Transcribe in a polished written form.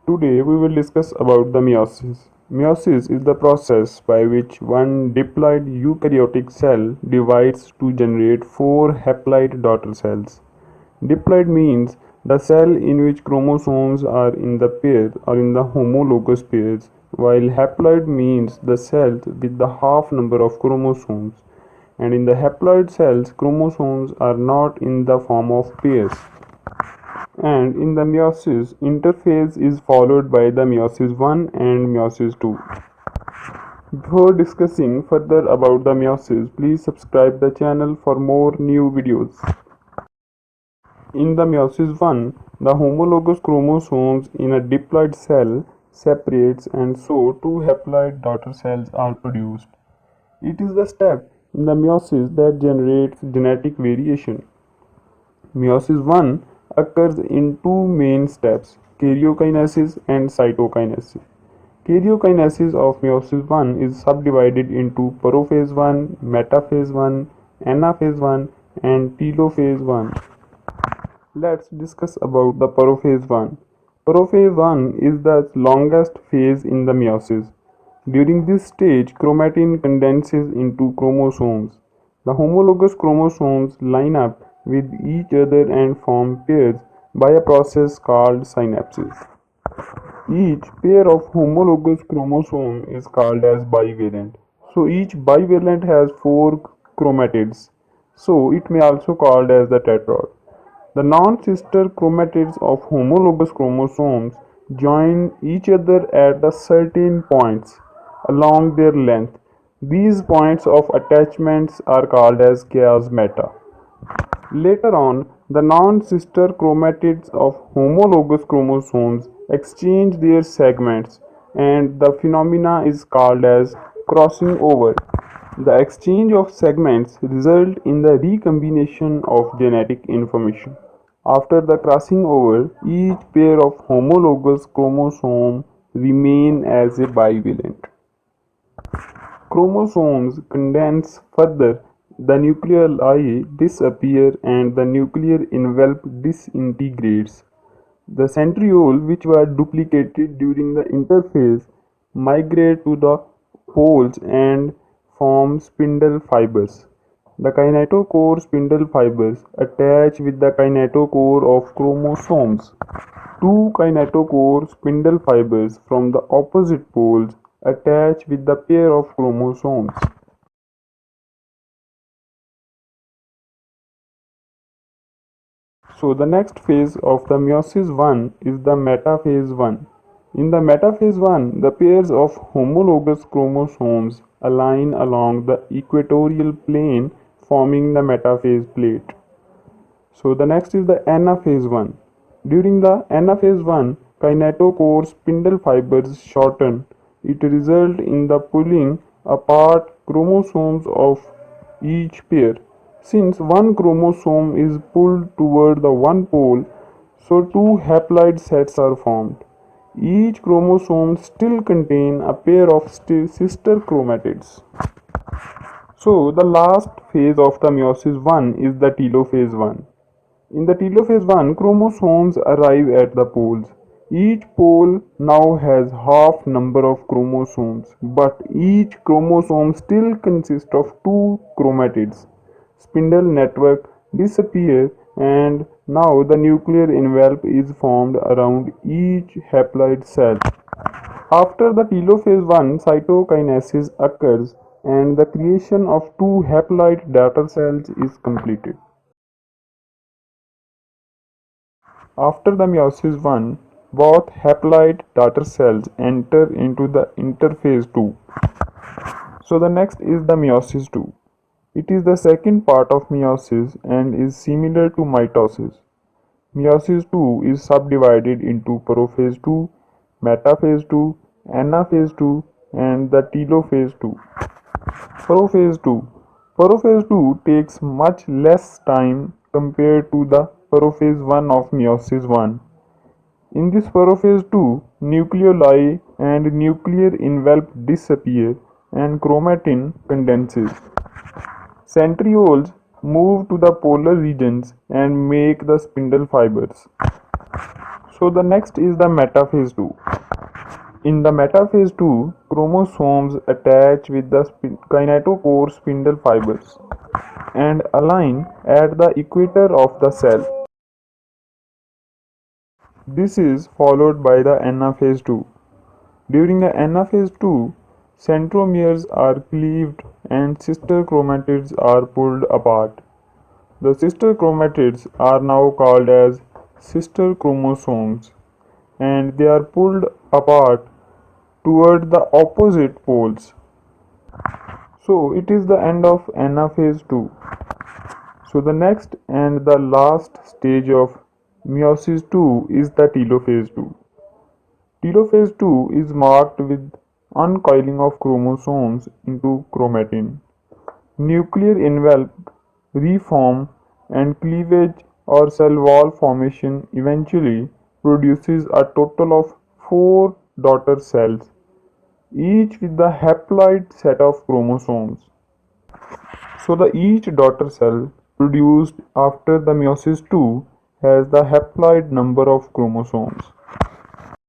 Today we will discuss about the meiosis. Meiosis is the process by which one diploid eukaryotic cell divides to generate four haploid daughter cells. Diploid means the cell in which chromosomes are in the pair or in the homologous pairs, while haploid means the cells with the half number of chromosomes. And in the haploid cells, chromosomes are not in the form of pairs. And in the meiosis, interphase is followed by the meiosis 1 and meiosis 2. Before discussing further about the meiosis, please subscribe the channel for more new videos. In the meiosis 1, the homologous chromosomes in a diploid cell separates and so two haploid daughter cells are produced. It is the step in the meiosis that generates genetic variation. Meiosis 1 occurs in two main steps, karyokinesis and cytokinesis. Karyokinesis of meiosis 1 is subdivided into prophase 1, metaphase 1, anaphase 1, and telophase 1. Let's discuss about the prophase 1. Prophase 1 is the longest phase in the meiosis. During this stage, chromatin condenses into chromosomes. The homologous chromosomes line up with each other and form pairs by a process called synapsis. Each pair of homologous chromosome is called as bivalent. So each bivalent has four chromatids. So it may also called as the tetrad. The non-sister chromatids of homologous chromosomes join each other at the certain points along their length. These points of attachments are called as chiasmata. Later on, the non-sister chromatids of homologous chromosomes exchange their segments and the phenomena is called as crossing over. The exchange of segments result in the recombination of genetic information. After the crossing over, each pair of homologous chromosomes remain as a bivalent. Chromosomes condense further, the nuclei disappear and the nuclear envelope disintegrates. The centriole, which were duplicated during the interphase, migrate to the poles and form spindle fibers. The kinetochore spindle fibers attach with the kinetochore of chromosomes. Two kinetochore spindle fibers from the opposite poles attach with the pair of chromosomes. So the next phase of the meiosis 1 is the metaphase 1. In the metaphase 1, the pairs of homologous chromosomes align along the equatorial plane forming the metaphase plate. So the next is the anaphase 1. During the anaphase 1, kinetochore spindle fibers shorten. It results in the pulling apart chromosomes of each pair. Since one chromosome is pulled toward the one pole, so two haploid sets are formed. Each chromosome still contains a pair of sister chromatids. So the last phase of the meiosis 1 is the telophase 1. In the telophase 1, chromosomes arrive at the poles. Each pole now has half number of chromosomes, but each chromosome still consists of two chromatids. Spindle network disappears and now the nuclear envelope is formed around each haploid cell. After the telophase 1, cytokinesis occurs and the creation of two haploid daughter cells is completed. After the meiosis 1, both haploid daughter cells enter into the interphase 2. So the next is the meiosis 2. It is the second part of meiosis and is similar to mitosis. Meiosis 2 is subdivided into prophase 2, metaphase 2, anaphase 2, and the telophase 2. Prophase 2. Prophase 2 takes much less time compared to the prophase 1 of meiosis 1. In this prophase 2, nucleoli and nuclear envelope disappear and chromatin condenses. Centrioles move to the polar regions and make the spindle fibers. So the next is the metaphase 2. In the metaphase 2, chromosomes attach with the kinetochore spindle fibers and align at the equator of the cell. This is followed by the anaphase 2. During the anaphase 2, centromeres are cleaved and sister chromatids are pulled apart. The sister chromatids are now called as sister chromosomes and they are pulled apart toward the opposite poles. So it is the end of anaphase 2. So the next and the last stage of meiosis 2 is the telophase 2. Telophase 2 is marked with uncoiling of chromosomes into chromatin. Nuclear enveloped reform and cleavage or cell wall formation eventually produces a total of 4 daughter cells, each with the haploid set of chromosomes. So the each daughter cell produced after the meiosis 2 has the haploid number of chromosomes.